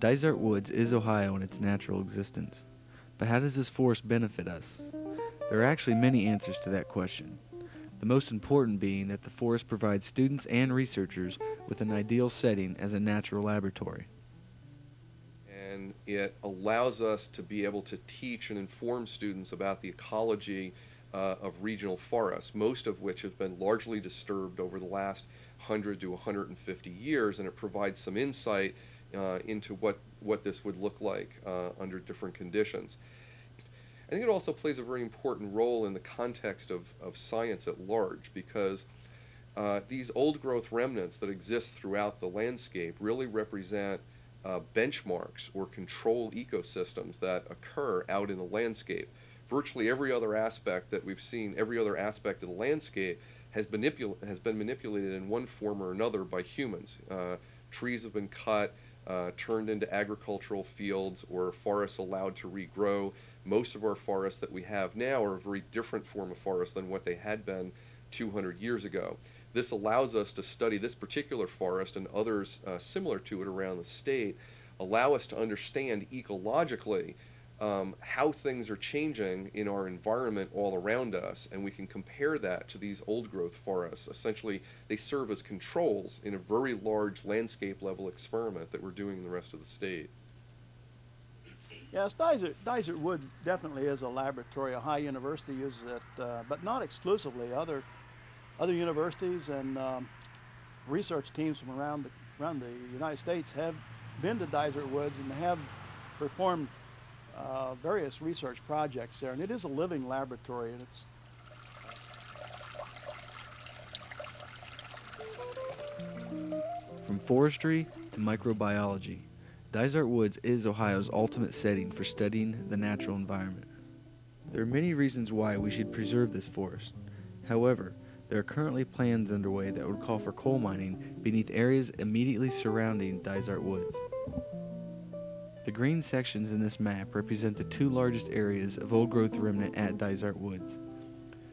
Dysart Woods is Ohio in its natural existence. But how does this forest benefit us? There are actually many answers to that question. The most important being that the forest provides students and researchers with an ideal setting as a natural laboratory. And it allows us to be able to teach and inform students about the ecology of regional forests, most of which have been largely disturbed over the last 100 to 150 years, and it provides some insight into what this would look like under different conditions. I think it also plays a very important role in the context of science at large, because these old growth remnants that exist throughout the landscape really represent benchmarks or control ecosystems that occur out in the landscape. Virtually every other aspect that we've seen, every other aspect of the landscape has been manipulated in one form or another by humans. Trees have been cut, turned into agricultural fields, or forests allowed to regrow. Most of our forests that we have now are a very different form of forest than what they had been 200 years ago. This allows us to study this particular forest and others similar to it around the state, allow us to understand ecologically how things are changing in our environment all around us, and we can compare that to these old growth forests. Essentially, they serve as controls in a very large landscape level experiment that we're doing in the rest of the state. Yes, Dysart Woods definitely is a laboratory. Ohio University uses it, but not exclusively. Other universities and research teams from around the United States have been to Dysart Woods and have performed various research projects there, and it is a living laboratory. And it's From forestry to microbiology, Dysart Woods is Ohio's ultimate setting for studying the natural environment. There are many reasons why we should preserve this forest. However, there are currently plans underway that would call for coal mining beneath areas immediately surrounding Dysart Woods. The green sections in this map represent the two largest areas of old-growth remnant at Dysart Woods.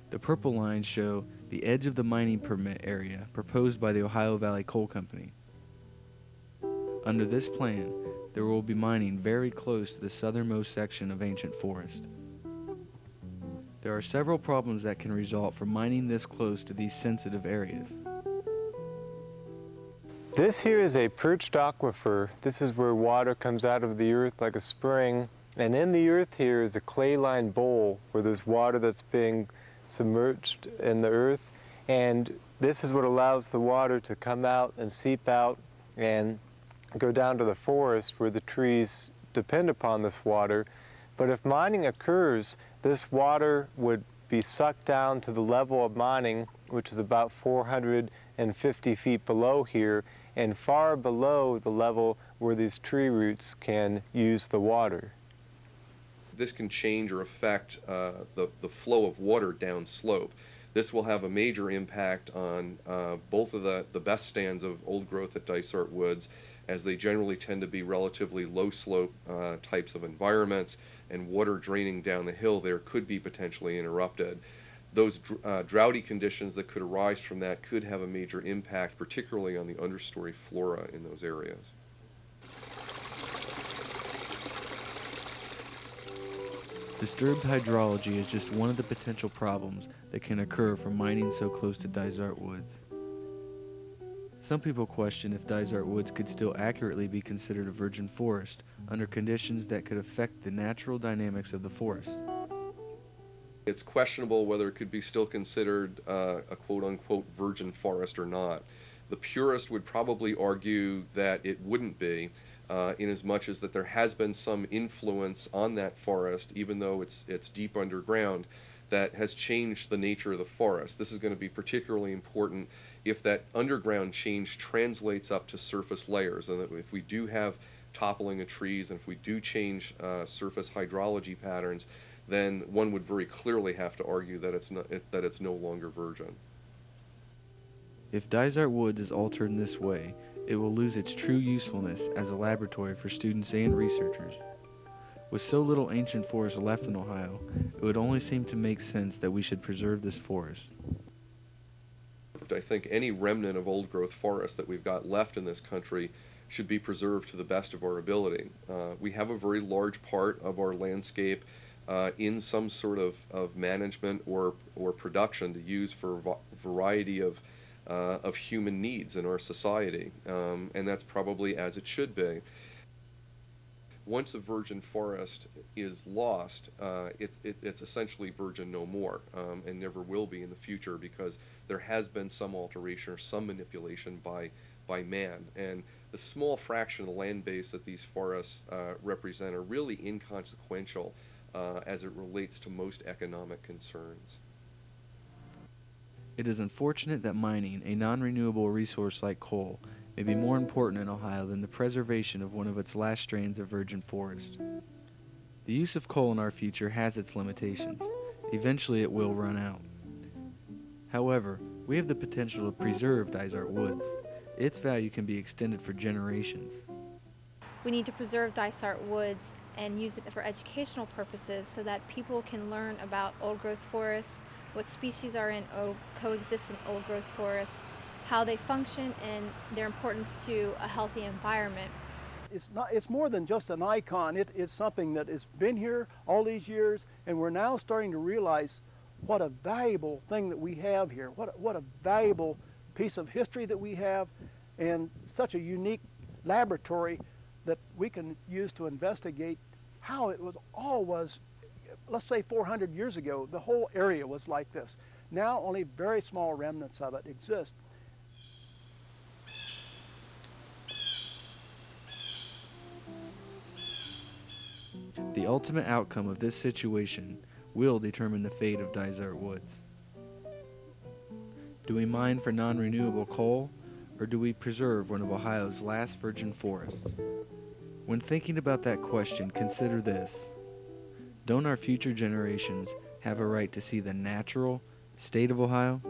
The purple lines show the edge of the mining permit area proposed by the Ohio Valley Coal Company. Under this plan, there will be mining very close to the southernmost section of ancient forest. There are several problems that can result from mining this close to these sensitive areas. This here is a perched aquifer. This is where water comes out of the earth like a spring. And in the earth here is a clay-lined bowl where there's water that's being submerged in the earth. And this is what allows the water to come out and seep out and go down to the forest where the trees depend upon this water. But if mining occurs, this water would be sucked down to the level of mining, which is about 450 feet below here, and far below the level where these tree roots can use the water. This can change or affect the flow of water downslope. This will have a major impact on both of the best stands of old growth at Dysart Woods, as they generally tend to be relatively low slope types of environments, and water draining down the hill there could be potentially interrupted. Those droughty conditions that could arise from that could have a major impact, particularly on the understory flora in those areas. Disturbed hydrology is just one of the potential problems that can occur from mining so close to Dysart Woods. Some people question if Dysart Woods could still accurately be considered a virgin forest under conditions that could affect the natural dynamics of the forest. It's questionable whether it could be still considered a quote-unquote virgin forest or not. The purist would probably argue that it wouldn't be, in as much as that there has been some influence on that forest, even though it's deep underground, that has changed the nature of the forest. This is going to be particularly important if that underground change translates up to surface layers, and that if we do have toppling of trees, and if we do change surface hydrology patterns, then one would very clearly have to argue that it's no longer virgin. If Dysart Woods is altered in this way, it will lose its true usefulness as a laboratory for students and researchers. With so little ancient forest left in Ohio, it would only seem to make sense that we should preserve this forest. I think any remnant of old growth forest that we've got left in this country should be preserved to the best of our ability. We have a very large part of our landscape in some sort of management or production to use for a variety of human needs in our society, and that's probably as it should be. Once a virgin forest is lost, it's essentially virgin no more, and never will be in the future, because there has been some alteration or some manipulation by man. And the small fraction of the land base that these forests represent are really inconsequential as it relates to most economic concerns. It is unfortunate that mining a non-renewable resource like coal may be more important in Ohio than the preservation of one of its last strains of virgin forest. The use of coal in our future has its limitations. Eventually it will run out. However, we have the potential to preserve Dysart woods. Its value can be extended for generations. We need to preserve Dysart woods and use it for educational purposes so that people can learn about old-growth forests, what species are in coexist in old-growth forests, how they function, and their importance to a healthy environment. It's more than just an icon. It's something that has been here all these years, and we're now starting to realize what a valuable thing that we have here, what a valuable piece of history that we have, and such a unique laboratory that we can use to investigate how it was, let's say 400 years ago. The whole area was like this. Now only very small remnants of it exist. The ultimate outcome of this situation will determine the fate of Dysart woods. Do we mine for non-renewable coal, or do we preserve one of Ohio's last virgin forests? When thinking about that question, consider this. Don't our future generations have a right to see the natural state of Ohio?